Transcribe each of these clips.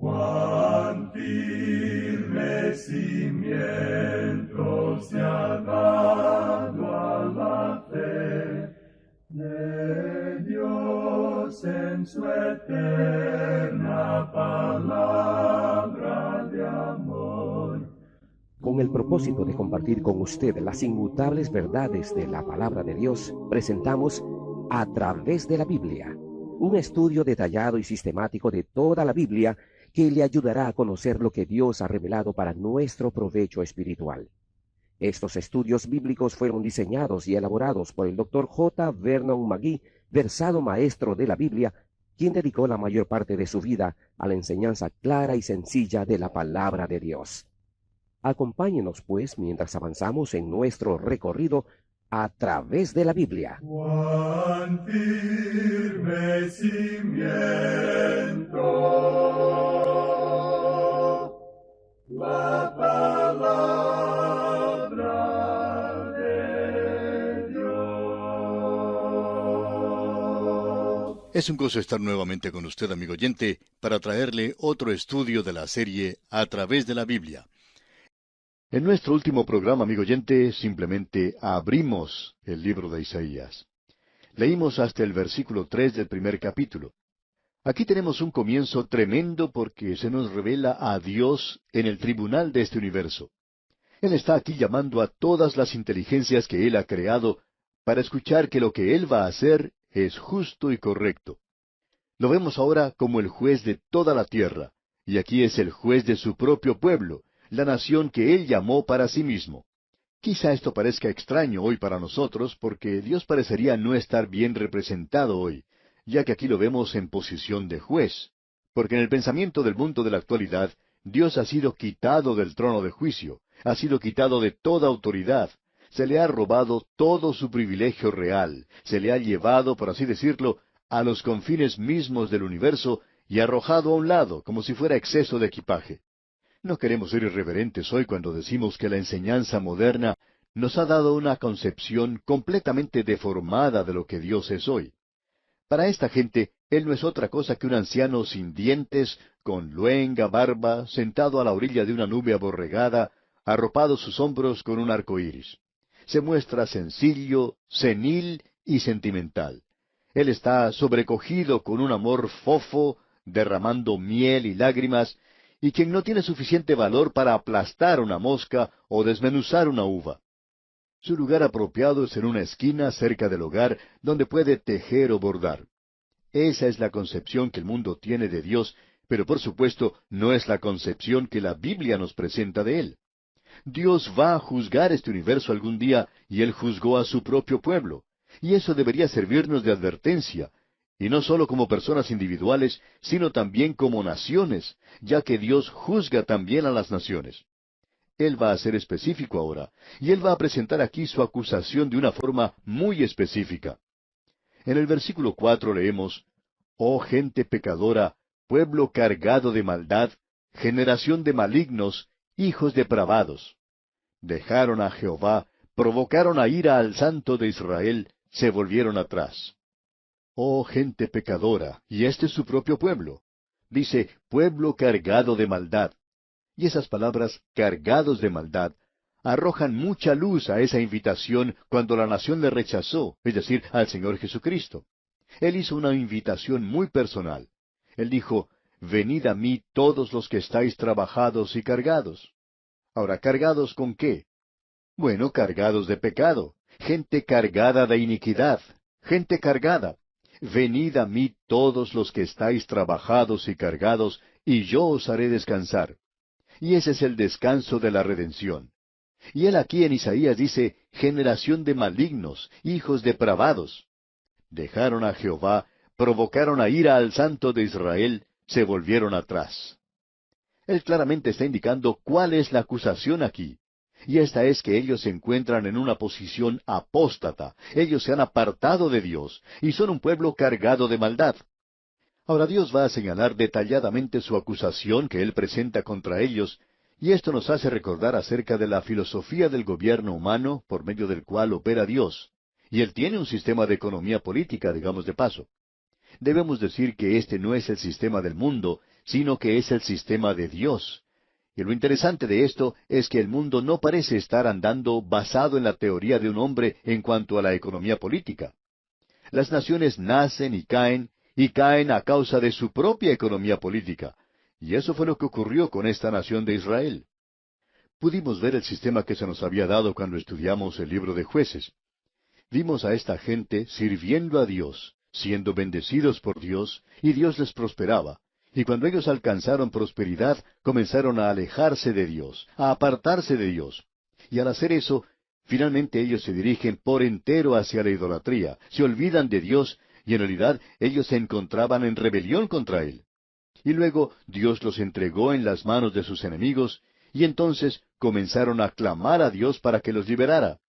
Cuán firme cimiento se ha dado a la fe de Dios en su eterna palabra de amor. Con el propósito de compartir con usted las inmutables verdades de la palabra de Dios, presentamos A través de la Biblia, un estudio detallado y sistemático de toda la Biblia que le ayudará a conocer lo que Dios ha revelado para nuestro provecho espiritual. Estos estudios bíblicos fueron diseñados y elaborados por el Dr. J. Vernon McGee, versado maestro de la Biblia, quien dedicó la mayor parte de su vida a la enseñanza clara y sencilla de la palabra de Dios. Acompáñenos, pues, mientras avanzamos en nuestro recorrido a través de la Biblia. Cuán firme cimiento la palabra de Dios. Es un gozo estar nuevamente con usted, amigo oyente, para traerle otro estudio de la serie A través de la Biblia. En nuestro último programa, amigo oyente, simplemente abrimos el libro de Isaías. Leímos hasta el versículo 3 del primer capítulo. Aquí tenemos un comienzo tremendo porque se nos revela a Dios en el tribunal de este universo. Él está aquí llamando a todas las inteligencias que Él ha creado para escuchar que lo que Él va a hacer es justo y correcto. Lo vemos ahora como el juez de toda la tierra, y aquí es el juez de su propio pueblo, la nación que Él llamó para sí mismo. Quizá esto parezca extraño hoy para nosotros, porque Dios parecería no estar bien representado hoy, ya que aquí lo vemos en posición de juez. Porque en el pensamiento del mundo de la actualidad, Dios ha sido quitado del trono de juicio, ha sido quitado de toda autoridad, se le ha robado todo su privilegio real, se le ha llevado, por así decirlo, a los confines mismos del universo y arrojado a un lado, como si fuera exceso de equipaje. No queremos ser irreverentes hoy cuando decimos que la enseñanza moderna nos ha dado una concepción completamente deformada de lo que Dios es hoy. Para esta gente, Él no es otra cosa que un anciano sin dientes, con luenga barba, sentado a la orilla de una nube aborregada, arropado sus hombros con un arco iris. Se muestra sencillo, senil y sentimental. Él está sobrecogido con un amor fofo, derramando miel y lágrimas, y quien no tiene suficiente valor para aplastar una mosca o desmenuzar una uva. Su lugar apropiado es en una esquina cerca del hogar donde puede tejer o bordar. Esa es la concepción que el mundo tiene de Dios, pero por supuesto no es la concepción que la Biblia nos presenta de Él. Dios va a juzgar este universo algún día, y Él juzgó a su propio pueblo. Y eso debería servirnos de advertencia, y no solo como personas individuales, sino también como naciones, ya que Dios juzga también a las naciones. Él va a ser específico ahora, y Él va a presentar aquí su acusación de una forma muy específica. En el versículo 4 leemos, «Oh gente pecadora, pueblo cargado de maldad, generación de malignos, hijos depravados. Dejaron a Jehová, provocaron a ira al Santo de Israel, se volvieron atrás». Oh gente pecadora, y este es su propio pueblo. Dice, pueblo cargado de maldad. Y esas palabras, cargados de maldad, arrojan mucha luz a esa invitación cuando la nación le rechazó, es decir, al Señor Jesucristo. Él hizo una invitación muy personal. Él dijo, venid a mí todos los que estáis trabajados y cargados. Ahora, ¿cargados con qué? Bueno, cargados de pecado, gente cargada de iniquidad, gente cargada. Venid a mí todos los que estáis trabajados y cargados, y yo os haré descansar. Y ese es el descanso de la redención. Y él aquí en Isaías dice, generación de malignos, hijos depravados. Dejaron a Jehová, provocaron a ira al Santo de Israel, se volvieron atrás. Él claramente está indicando cuál es la acusación aquí. Y esta es que ellos se encuentran en una posición apóstata. Ellos se han apartado de Dios, y son un pueblo cargado de maldad. Ahora Dios va a señalar detalladamente su acusación que Él presenta contra ellos, y esto nos hace recordar acerca de la filosofía del gobierno humano por medio del cual opera Dios. Y Él tiene un sistema de economía política, digamos de paso. Debemos decir que este no es el sistema del mundo, sino que es el sistema de Dios. Y lo interesante de esto es que el mundo no parece estar andando basado en la teoría de un hombre en cuanto a la economía política. Las naciones nacen y caen a causa de su propia economía política. Y eso fue lo que ocurrió con esta nación de Israel. Pudimos ver el sistema que se nos había dado cuando estudiamos el libro de Jueces. Vimos a esta gente sirviendo a Dios, siendo bendecidos por Dios, y Dios les prosperaba. Y cuando ellos alcanzaron prosperidad, comenzaron a alejarse de Dios, a apartarse de Dios. Y al hacer eso, finalmente ellos se dirigen por entero hacia la idolatría, se olvidan de Dios, y en realidad ellos se encontraban en rebelión contra Él. Y luego Dios los entregó en las manos de sus enemigos, y entonces comenzaron a clamar a Dios para que los liberara.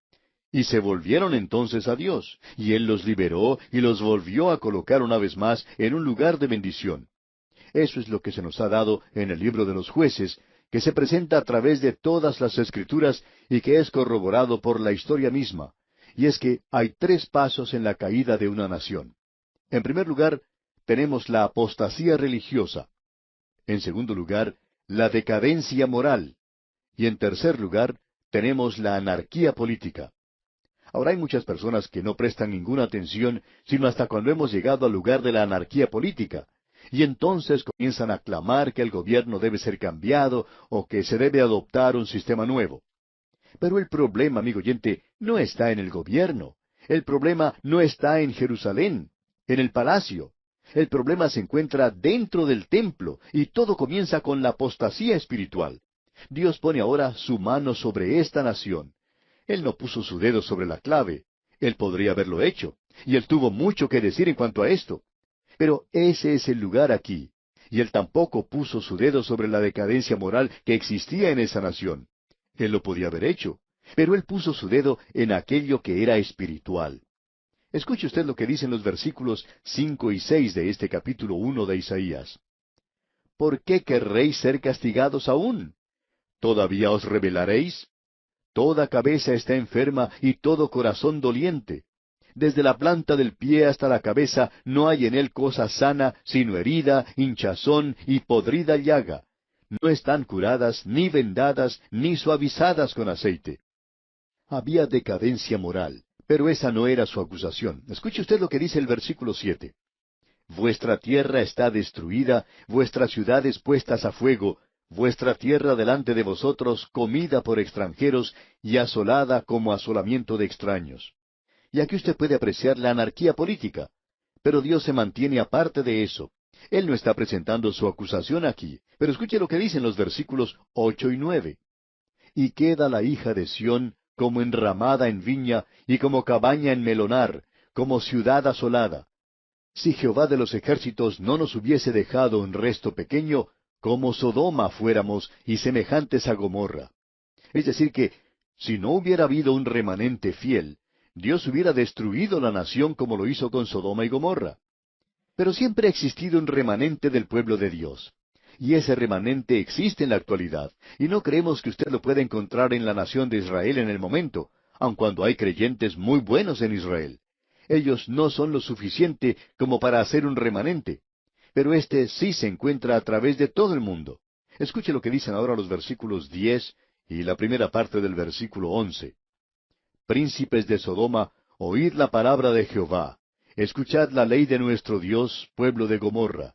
Y se volvieron entonces a Dios, y Él los liberó y los volvió a colocar una vez más en un lugar de bendición. Eso es lo que se nos ha dado en el libro de los Jueces, que se presenta a través de todas las Escrituras y que es corroborado por la historia misma. Y es que hay tres pasos en la caída de una nación. En primer lugar, tenemos la apostasía religiosa. En segundo lugar, la decadencia moral. Y en tercer lugar, tenemos la anarquía política. Ahora hay muchas personas que no prestan ninguna atención, sino hasta cuando hemos llegado al lugar de la anarquía política. Y entonces comienzan a clamar que el gobierno debe ser cambiado o que se debe adoptar un sistema nuevo. Pero el problema, amigo oyente, no está en el gobierno. El problema no está en Jerusalén, en el palacio. El problema se encuentra dentro del templo, y todo comienza con la apostasía espiritual. Dios pone ahora su mano sobre esta nación. Él no puso su dedo sobre la clave. Él podría haberlo hecho, y él tuvo mucho que decir en cuanto a esto. Pero ese es el lugar aquí, y él tampoco puso su dedo sobre la decadencia moral que existía en esa nación. Él lo podía haber hecho, pero él puso su dedo en aquello que era espiritual. Escuche usted lo que dicen los versículos 5 y 6 de este capítulo 1 de Isaías. ¿Por qué querréis ser castigados aún? ¿Todavía os rebelaréis? Toda cabeza está enferma y todo corazón doliente. Desde la planta del pie hasta la cabeza no hay en él cosa sana, sino herida, hinchazón y podrida llaga. No están curadas, ni vendadas, ni suavizadas con aceite. Había decadencia moral, pero esa no era su acusación. Escuche usted lo que dice el versículo 7. Vuestra tierra está destruida, vuestras ciudades puestas a fuego, vuestra tierra delante de vosotros comida por extranjeros y asolada como asolamiento de extraños. Y aquí usted puede apreciar la anarquía política. Pero Dios se mantiene aparte de eso. Él no está presentando su acusación aquí. Pero escuche lo que dicen los versículos 8 y 9. Y queda la hija de Sión como enramada en viña y como cabaña en melonar, como ciudad asolada. Si Jehová de los ejércitos no nos hubiese dejado un resto pequeño, como Sodoma fuéramos y semejantes a Gomorra. Es decir que, si no hubiera habido un remanente fiel, Dios hubiera destruido la nación como lo hizo con Sodoma y Gomorra. Pero siempre ha existido un remanente del pueblo de Dios. Y ese remanente existe en la actualidad, y no creemos que usted lo pueda encontrar en la nación de Israel en el momento, aun cuando hay creyentes muy buenos en Israel. Ellos no son lo suficiente como para hacer un remanente, pero éste sí se encuentra a través de todo el mundo. Escuche lo que dicen ahora los versículos 10 y la primera parte del versículo 11. Príncipes de Sodoma, oíd la palabra de Jehová. Escuchad la ley de nuestro Dios, pueblo de Gomorra.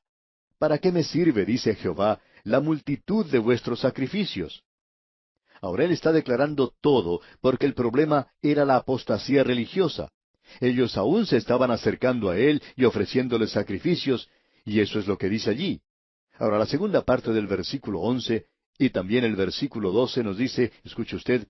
¿Para qué me sirve, dice Jehová, la multitud de vuestros sacrificios? Ahora él está declarando todo porque el problema era la apostasía religiosa. Ellos aún se estaban acercando a él y ofreciéndole sacrificios, y eso es lo que dice allí. Ahora la segunda parte del versículo 11 y también el versículo 12 nos dice, escuche usted,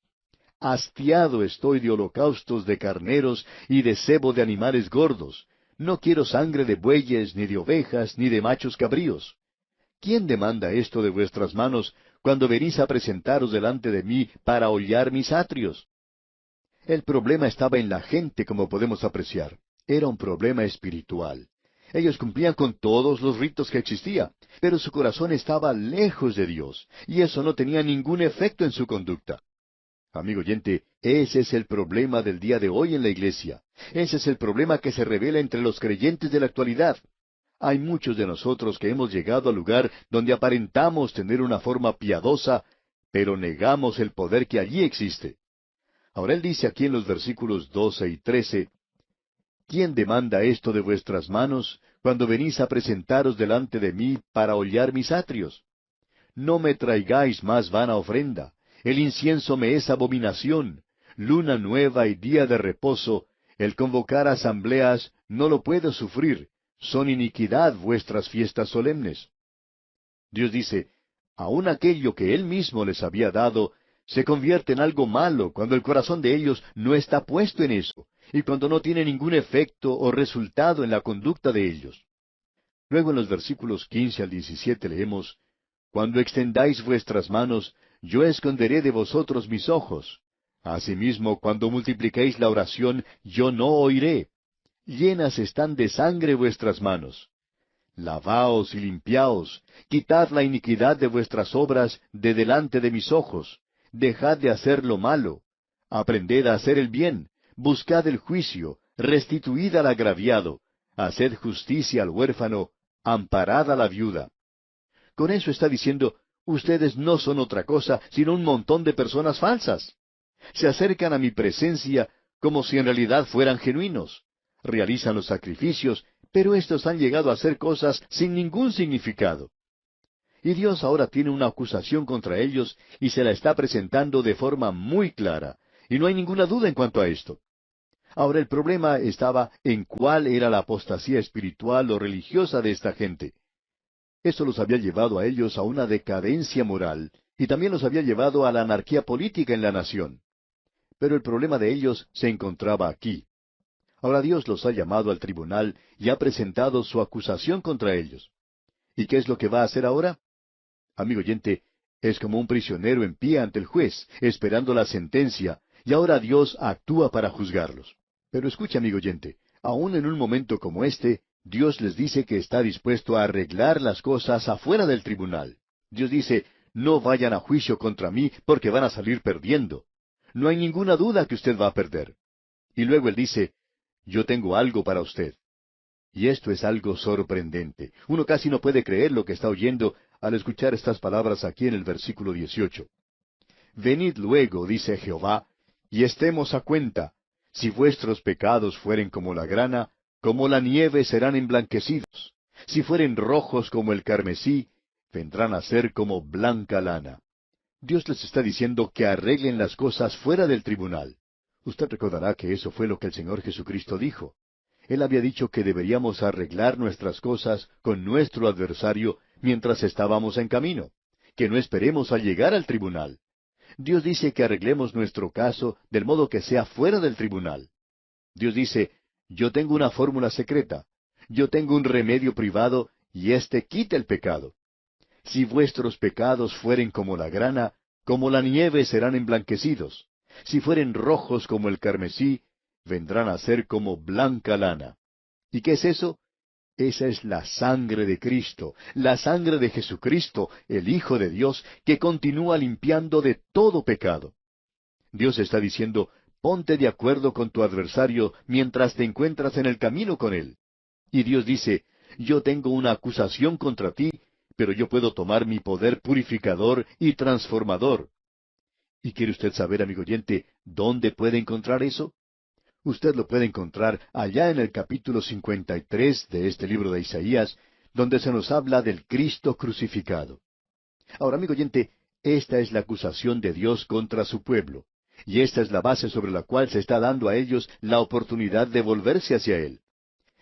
hastiado estoy de holocaustos de carneros y de cebo de animales gordos. No quiero sangre de bueyes, ni de ovejas, ni de machos cabríos. ¿Quién demanda esto de vuestras manos cuando venís a presentaros delante de mí para hollar mis atrios? El problema estaba en la gente, como podemos apreciar. Era un problema espiritual. Ellos cumplían con todos los ritos que existía, pero su corazón estaba lejos de Dios, y eso no tenía ningún efecto en su conducta. Amigo oyente, ese es el problema del día de hoy en la iglesia. Ese es el problema que se revela entre los creyentes de la actualidad. Hay muchos de nosotros que hemos llegado al lugar donde aparentamos tener una forma piadosa, pero negamos el poder que allí existe. Ahora él dice aquí en los versículos 12 y 13, ¿quién demanda esto de vuestras manos cuando venís a presentaros delante de mí para hollar mis atrios? No me traigáis más vana ofrenda. El incienso me es abominación. Luna nueva y día de reposo, el convocar asambleas, no lo puedo sufrir. Son iniquidad vuestras fiestas solemnes. Dios dice, aun aquello que Él mismo les había dado, se convierte en algo malo cuando el corazón de ellos no está puesto en eso, y cuando no tiene ningún efecto o resultado en la conducta de ellos. Luego en los versículos 15 al 17 leemos, cuando extendáis vuestras manos, yo esconderé de vosotros mis ojos. Asimismo, cuando multipliquéis la oración, yo no oiré. Llenas están de sangre vuestras manos. Lavaos y limpiaos, quitad la iniquidad de vuestras obras de delante de mis ojos. Dejad de hacer lo malo. Aprended a hacer el bien. Buscad el juicio. Restituid al agraviado. Haced justicia al huérfano. Amparad a la viuda. Con eso está diciendo, ustedes no son otra cosa sino un montón de personas falsas. Se acercan a mi presencia como si en realidad fueran genuinos. Realizan los sacrificios, pero estos han llegado a hacer cosas sin ningún significado. Y Dios ahora tiene una acusación contra ellos y se la está presentando de forma muy clara, y no hay ninguna duda en cuanto a esto. Ahora el problema estaba en cuál era la apostasía espiritual o religiosa de esta gente. Esto los había llevado a ellos a una decadencia moral, y también los había llevado a la anarquía política en la nación. Pero el problema de ellos se encontraba aquí. Ahora Dios los ha llamado al tribunal y ha presentado su acusación contra ellos. ¿Y qué es lo que va a hacer ahora? Amigo oyente, es como un prisionero en pie ante el juez, esperando la sentencia, y ahora Dios actúa para juzgarlos. Pero escucha, amigo oyente, aún en un momento como este, Dios les dice que está dispuesto a arreglar las cosas afuera del tribunal. Dios dice, no vayan a juicio contra mí porque van a salir perdiendo. No hay ninguna duda que usted va a perder. Y luego Él dice, yo tengo algo para usted. Y esto es algo sorprendente. Uno casi no puede creer lo que está oyendo al escuchar estas palabras aquí en el versículo 18. Venid luego, dice Jehová, y estemos a cuenta. Si vuestros pecados fueren como la grana, como la nieve serán emblanquecidos. Si fueren rojos como el carmesí, vendrán a ser como blanca lana. Dios les está diciendo que arreglen las cosas fuera del tribunal. Usted recordará que eso fue lo que el Señor Jesucristo dijo. Él había dicho que deberíamos arreglar nuestras cosas con nuestro adversario mientras estábamos en camino, que no esperemos al llegar al tribunal. Dios dice que arreglemos nuestro caso del modo que sea fuera del tribunal. Dios dice, yo tengo una fórmula secreta, yo tengo un remedio privado, y éste quita el pecado. Si vuestros pecados fueren como la grana, como la nieve serán emblanquecidos. Si fueren rojos como el carmesí, vendrán a ser como blanca lana. ¿Y qué es eso? Esa es la sangre de Cristo, la sangre de Jesucristo, el Hijo de Dios, que continúa limpiando de todo pecado. Dios está diciendo, ponte de acuerdo con tu adversario mientras te encuentras en el camino con él. Y Dios dice, yo tengo una acusación contra ti, pero yo puedo tomar mi poder purificador y transformador. ¿Y quiere usted saber, amigo oyente, dónde puede encontrar eso? Usted lo puede encontrar allá en el capítulo 53 de este libro de Isaías, donde se nos habla del Cristo crucificado. Ahora, amigo oyente, esta es la acusación de Dios contra su pueblo, y esta es la base sobre la cual se está dando a ellos la oportunidad de volverse hacia Él.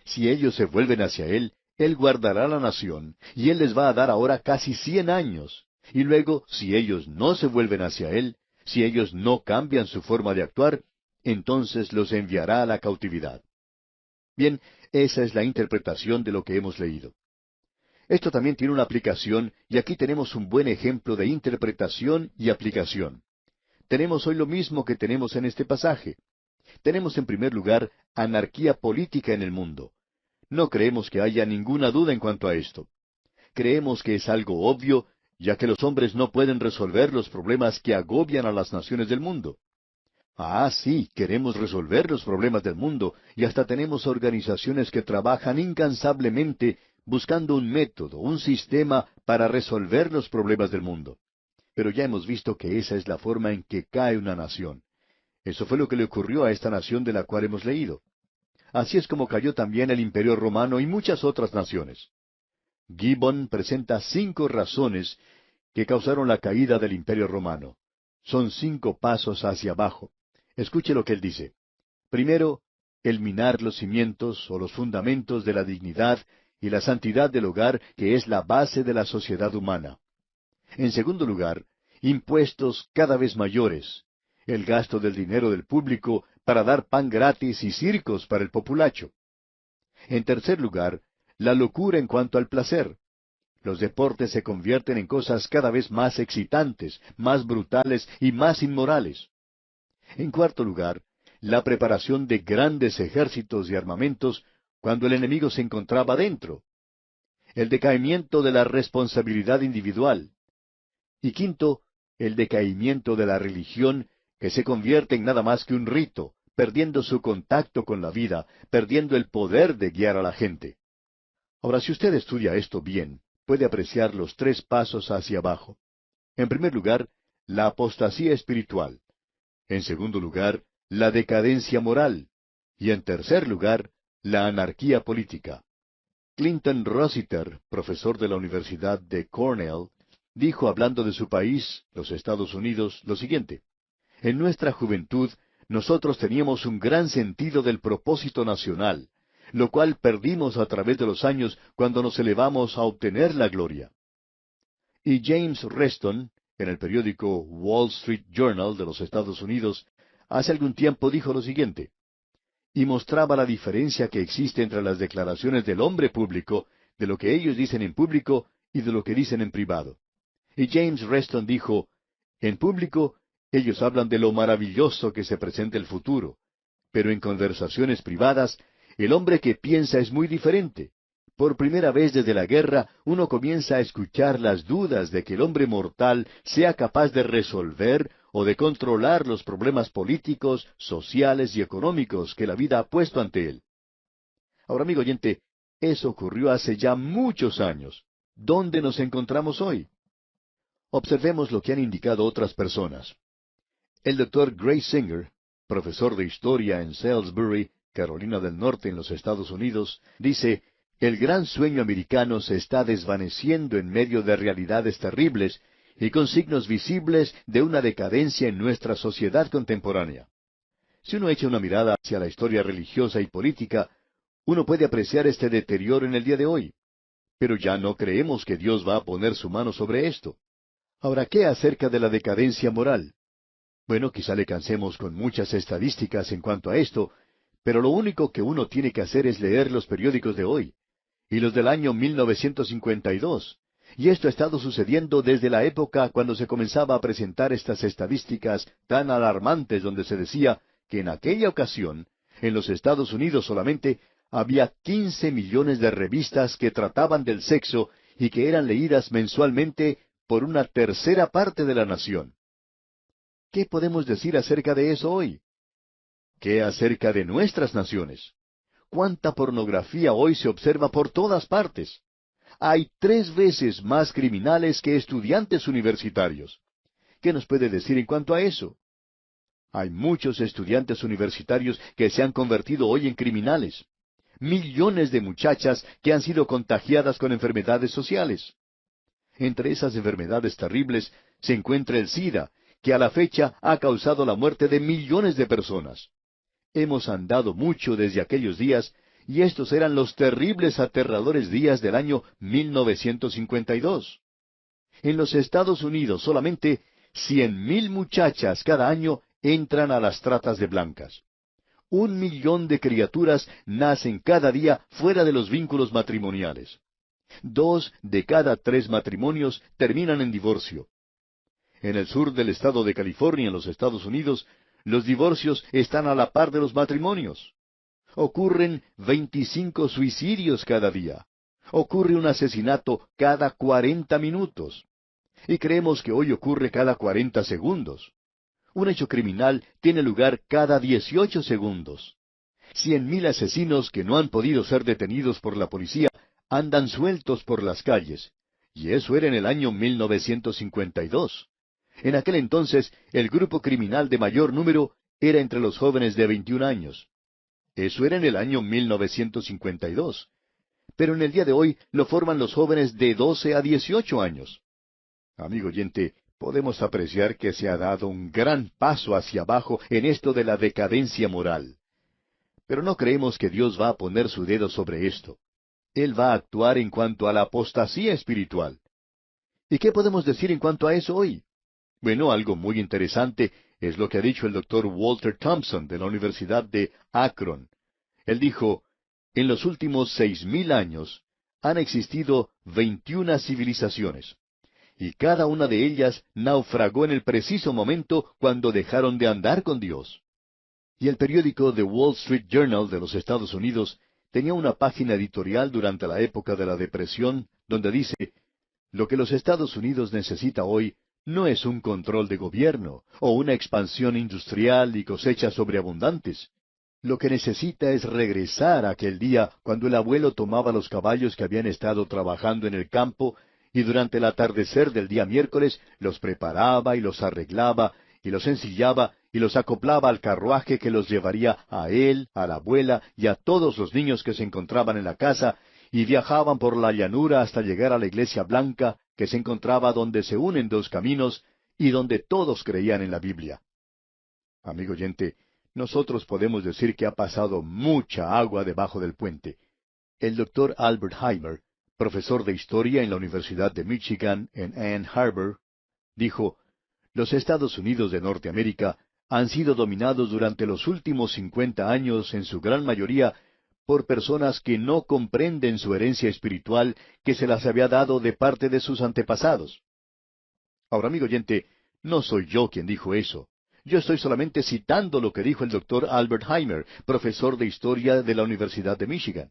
Si ellos se vuelven hacia Él, Él guardará la nación, y Él les va a dar ahora casi 100 años. Y luego, si ellos no se vuelven hacia Él, si ellos no cambian su forma de actuar, entonces los enviará a la cautividad. Bien, esa es la interpretación de lo que hemos leído. Esto también tiene una aplicación, y aquí tenemos un buen ejemplo de interpretación y aplicación. Tenemos hoy lo mismo que tenemos en este pasaje. Tenemos en primer lugar anarquía política en el mundo. No creemos que haya ninguna duda en cuanto a esto. Creemos que es algo obvio, ya que los hombres no pueden resolver los problemas que agobian a las naciones del mundo. Ah, sí, queremos resolver los problemas del mundo, y hasta tenemos organizaciones que trabajan incansablemente buscando un método, un sistema para resolver los problemas del mundo. Pero ya hemos visto que esa es la forma en que cae una nación. Eso fue lo que le ocurrió a esta nación de la cual hemos leído. Así es como cayó también el Imperio Romano y muchas otras naciones. Gibbon presenta 5 razones que causaron la caída del Imperio Romano. Son 5 pasos hacia abajo. Escuche lo que él dice. Primero, el minar los cimientos o los fundamentos de la dignidad y la santidad del hogar, que es la base de la sociedad humana. En segundo lugar, impuestos cada vez mayores, el gasto del dinero del público para dar pan gratis y circos para el populacho. En tercer lugar, la locura en cuanto al placer. Los deportes se convierten en cosas cada vez más excitantes, más brutales y más inmorales. En cuarto lugar, la preparación de grandes ejércitos y armamentos cuando el enemigo se encontraba dentro. El decaimiento de la responsabilidad individual. Y quinto, el decaimiento de la religión, que se convierte en nada más que un rito, perdiendo su contacto con la vida, perdiendo el poder de guiar a la gente. Ahora, si usted estudia esto bien, puede apreciar los 3 pasos hacia abajo. En primer lugar, la apostasía espiritual. En segundo lugar, la decadencia moral. Y en tercer lugar, la anarquía política. Clinton Rossiter, profesor de la Universidad de Cornell, dijo hablando de su país, los Estados Unidos, lo siguiente. En nuestra juventud, nosotros teníamos un gran sentido del propósito nacional, lo cual perdimos a través de los años cuando nos elevamos a obtener la gloria. Y James Reston, en el periódico Wall Street Journal de los Estados Unidos, hace algún tiempo dijo lo siguiente, y mostraba la diferencia que existe entre las declaraciones del hombre público, de lo que ellos dicen en público y de lo que dicen en privado. Y James Reston dijo, en público, ellos hablan de lo maravilloso que se presenta el futuro, pero en conversaciones privadas, el hombre que piensa es muy diferente. Por primera vez desde la guerra, uno comienza a escuchar las dudas de que el hombre mortal sea capaz de resolver o de controlar los problemas políticos, sociales y económicos que la vida ha puesto ante él. Ahora, amigo oyente, eso ocurrió hace ya muchos años. ¿Dónde nos encontramos hoy? Observemos lo que han indicado otras personas. El doctor Gray Singer, profesor de historia en Salisbury, Carolina del Norte, en los Estados Unidos, dice, el gran sueño americano se está desvaneciendo en medio de realidades terribles y con signos visibles de una decadencia en nuestra sociedad contemporánea. Si uno echa una mirada hacia la historia religiosa y política, uno puede apreciar este deterioro en el día de hoy. Pero ya no creemos que Dios va a poner su mano sobre esto. Ahora, ¿qué acerca de la decadencia moral? Bueno, quizá le cansemos con muchas estadísticas en cuanto a esto, pero lo único que uno tiene que hacer es leer los periódicos de hoy, y los del año 1952. Y esto ha estado sucediendo desde la época cuando se comenzaba a presentar estas estadísticas tan alarmantes donde se decía que en aquella ocasión, en los Estados Unidos solamente, había 15 millones de revistas que trataban del sexo y que eran leídas mensualmente por una tercera parte de la nación. ¿Qué podemos decir acerca de eso hoy? ¿Qué acerca de nuestras naciones? ¿Cuánta pornografía hoy se observa por todas partes? Hay 3 veces más criminales que estudiantes universitarios. ¿Qué nos puede decir en cuanto a eso? Hay muchos estudiantes universitarios que se han convertido hoy en criminales. Millones de muchachas que han sido contagiadas con enfermedades sociales. Entre esas enfermedades terribles se encuentra el SIDA, que a la fecha ha causado la muerte de millones de personas. Hemos andado mucho desde aquellos días, y estos eran los terribles, aterradores días del año 1952. En los Estados Unidos solamente 100,000 muchachas cada año entran a las tratas de blancas. 1 millón de criaturas nacen cada día fuera de los vínculos matrimoniales. 2 de cada 3 matrimonios terminan en divorcio. En el sur del estado de California, en los Estados Unidos, los divorcios están a la par de los matrimonios. Ocurren 25 suicidios cada día. Ocurre un asesinato cada 40 minutos. Y creemos que hoy ocurre cada 40 segundos. Un hecho criminal tiene lugar cada 18 segundos. 100,000 asesinos que no han podido ser detenidos por la policía andan sueltos por las calles. Y eso era en el año 1952. En aquel entonces, el grupo criminal de mayor número era entre los jóvenes de 21 años. Eso era en el año 1952. Pero en el día de hoy lo forman los jóvenes de 12 a 18 años. Amigo oyente, podemos apreciar que se ha dado un gran paso hacia abajo en esto de la decadencia moral. Pero no creemos que Dios va a poner su dedo sobre esto. Él va a actuar en cuanto a la apostasía espiritual. ¿Y qué podemos decir en cuanto a eso hoy? Bueno, algo muy interesante es lo que ha dicho el doctor Walter Thompson de la Universidad de Akron. Él dijo, en los últimos 6,000 años han existido 21 civilizaciones, y cada una de ellas naufragó en el preciso momento cuando dejaron de andar con Dios. Y el periódico The Wall Street Journal de los Estados Unidos tenía una página editorial durante la época de la Depresión, donde dice, lo que los Estados Unidos necesita hoy no es un control de gobierno o una expansión industrial y cosechas sobreabundantes. Lo que necesita es regresar a aquel día cuando el abuelo tomaba los caballos que habían estado trabajando en el campo y durante el atardecer del día miércoles los preparaba y los arreglaba y los ensillaba y los acoplaba al carruaje que los llevaría a él, a la abuela y a todos los niños que se encontraban en la casa, y viajaban por la llanura hasta llegar a la iglesia blanca que se encontraba donde se unen dos caminos y donde todos creían en la Biblia. Amigo oyente, nosotros podemos decir que ha pasado mucha agua debajo del puente. El doctor Albert Heimer, profesor de historia en la Universidad de Michigan en Ann Arbor, dijo, los Estados Unidos de Norteamérica han sido dominados durante los últimos 50 años en su gran mayoría por personas que no comprenden su herencia espiritual que se las había dado de parte de sus antepasados. Ahora, amigo oyente, no soy yo quien dijo eso. Yo estoy solamente citando lo que dijo el doctor Albert Heimer, profesor de historia de la Universidad de Michigan.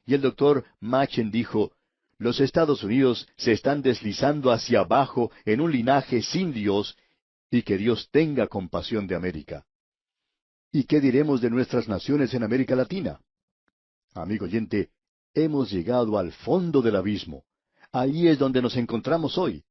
Y el doctor Machen dijo, los Estados Unidos se están deslizando hacia abajo en un linaje sin Dios, y que Dios tenga compasión de América. ¿Y qué diremos de nuestras naciones en América Latina? Amigo oyente, hemos llegado al fondo del abismo. Ahí es donde nos encontramos hoy.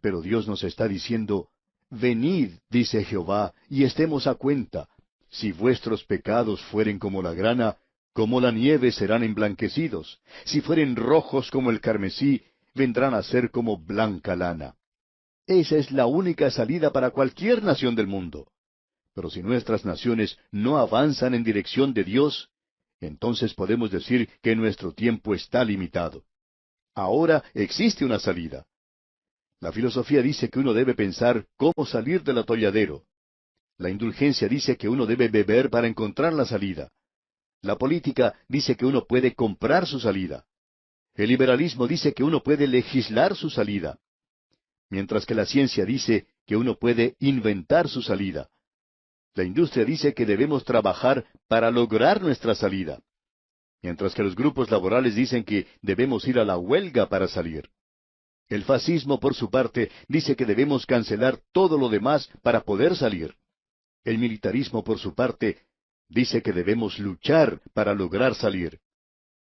Pero Dios nos está diciendo, venid, dice Jehová, y estemos a cuenta. Si vuestros pecados fueren como la grana, como la nieve serán emblanquecidos. Si fueren rojos como el carmesí, vendrán a ser como blanca lana. Esa es la única salida para cualquier nación del mundo. Pero si nuestras naciones no avanzan en dirección de Dios, entonces podemos decir que nuestro tiempo está limitado. Ahora existe una salida. La filosofía dice que uno debe pensar cómo salir del atolladero. La indulgencia dice que uno debe beber para encontrar la salida. La política dice que uno puede comprar su salida. El liberalismo dice que uno puede legislar su salida. Mientras que la ciencia dice que uno puede inventar su salida. La industria dice que debemos trabajar para lograr nuestra salida. Mientras que los grupos laborales dicen que debemos ir a la huelga para salir. El fascismo, por su parte, dice que debemos cancelar todo lo demás para poder salir. El militarismo, por su parte, dice que debemos luchar para lograr salir.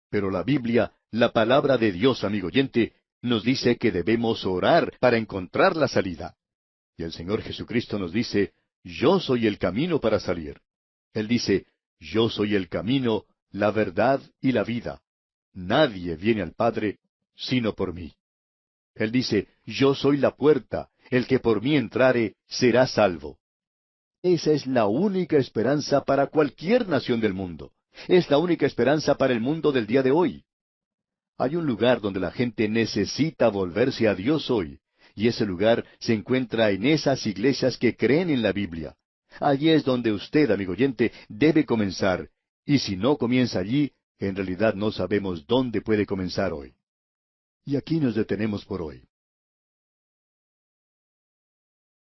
Pero la Biblia, la palabra de Dios, amigo oyente, nos dice que debemos orar para encontrar la salida. Y el Señor Jesucristo nos dice, yo soy el camino para salir. Él dice, yo soy el camino, la verdad y la vida. Nadie viene al Padre sino por mí. Él dice, yo soy la puerta, el que por mí entrare será salvo. Esa es la única esperanza para cualquier nación del mundo. Es la única esperanza para el mundo del día de hoy. Hay un lugar donde la gente necesita volverse a Dios hoy, y ese lugar se encuentra en esas iglesias que creen en la Biblia. Allí es donde usted, amigo oyente, debe comenzar, y si no comienza allí, en realidad no sabemos dónde puede comenzar hoy. Y aquí nos detenemos por hoy.